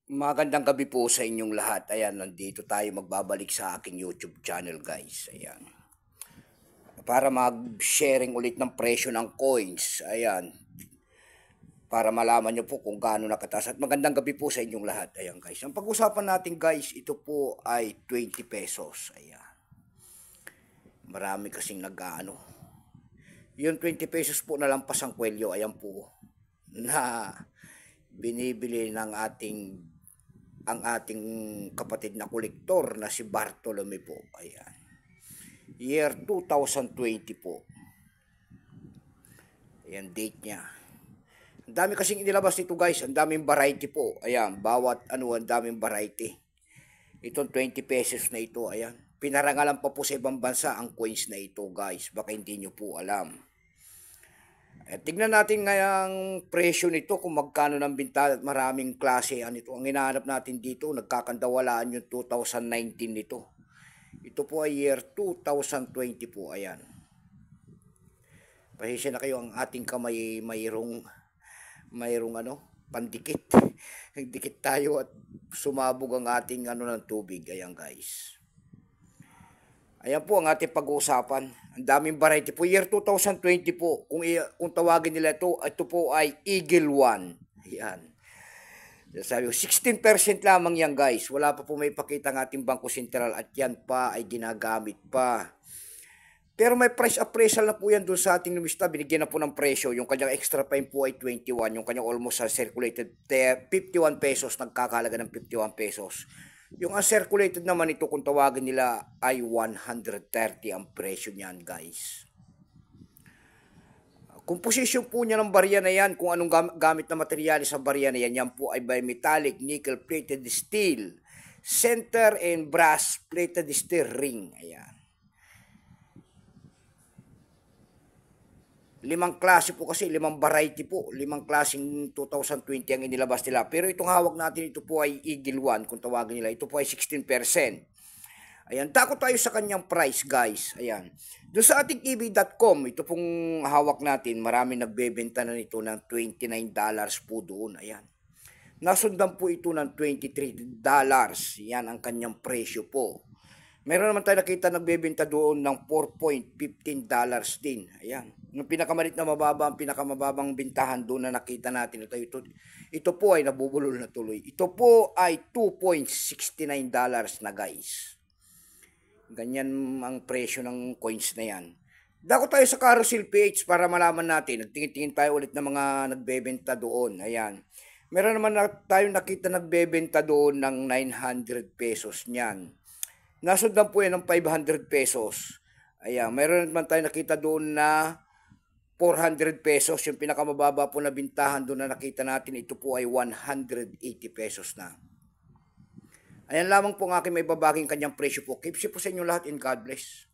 Magandang gabi po sa inyong lahat. Ayan, nandito tayo magbabalik sa aking YouTube channel, guys. Ayan. Para mag-sharing ulit ng presyo ng coins. Ayan. Para malaman nyo po kung gaano nakataas. At magandang gabi po sa inyong lahat. Ayan, guys. Ang pag-usapan natin, guys, ito po ay 20 pesos. Ayan. Marami kasing nag-ano. Yung 20 pesos po na lampas ang kwelyo. Ayan po. Na binibili ng ang ating kapatid na kolektor na si Bartolome po. Ayan. Year 2020 po. Ayan, date niya. Ang dami kasing inilabas nito, guys. Ang daming variety po. Ayan, bawat ang daming variety. Itong 20 pesos na ito, ayan. Pinarangalan pa po sa ibang bansa ang coins na ito, guys. Baka hindi nyo po alam. Tignan natin ngayong presyo nito kung magkano ng binta at maraming klase. Ito. Ang hinahanap natin dito, nagkakandawalaan yung 2019 nito. Ito po ay year 2020 po, ayan. Pasensya na kayo, ang ating kamay mayroong pandikit. Nagdikit tayo at sumabog ang ating ng tubig. Ayan, guys. Ayan po ang ating pag-uusapan. Ang daming variety po. Year 2020 po. Kung tawagin nila ito po ay Eagle One. Ayan. Sabi ko, 16% lamang yan, guys. Wala pa po may pakita ng ating Bangko Sentral at yan pa ay ginagamit pa. Pero may price appraisal na po yan doon sa ating numista. Binigyan na po ng presyo. Yung kanyang extra fine po ay 21. Yung kanyang almost circulated 51 pesos. Nagkakalaga ng 51 pesos. Yung uncirculated naman ito kung tawagin nila ay 130 ang presyo niyan, guys. Composition po niya ng barya na yan, kung anong gamit na materyales sa barya na yan, yan po ay bimetallic, nickel-plated steel, center and brass-plated steel ring. Ayan. 5 klase po kasi, 5 variety po. 5 klaseng 2020 ang inilabas nila. Pero itong hawak natin, ito po ay Eagle One, kung tawagin nila. Ito po ay 16%. Ayan, takot tayo sa kanyang price, guys. Ayan. Doon sa ating eb.com, ito pong hawak natin, marami nagbebenta na nito ng $29 po doon. Ayan. Nasundan po ito ng $23. Yan ang kanyang presyo po. Meron naman tayo nakita nagbebenta doon ng $4.15 din. Ayan. Yung pinakamalit na mababa, ang pinakamababang bintahan doon na nakita natin. Ito po ay nabubulol na tuloy. Ito po ay $2.69 na, guys. Ganyan ang presyo ng coins na yan. Dako tayo sa Carousel PH para malaman natin. Nagtingin-tingin tayo ulit ng mga nagbebenta doon. Ayan. Meron naman tayo nakita nagbebenta doon ng 900 pesos niyan. Nasundan po yan ng 500 pesos. Ayan, mayroon naman tayo nakita doon na 400 pesos. Yung pinakamababa po na bintahan doon na nakita natin, ito po ay 180 pesos na. Ayan lamang po ang aking may babaging kanyang presyo po. Keep safe po sa inyo lahat and God bless.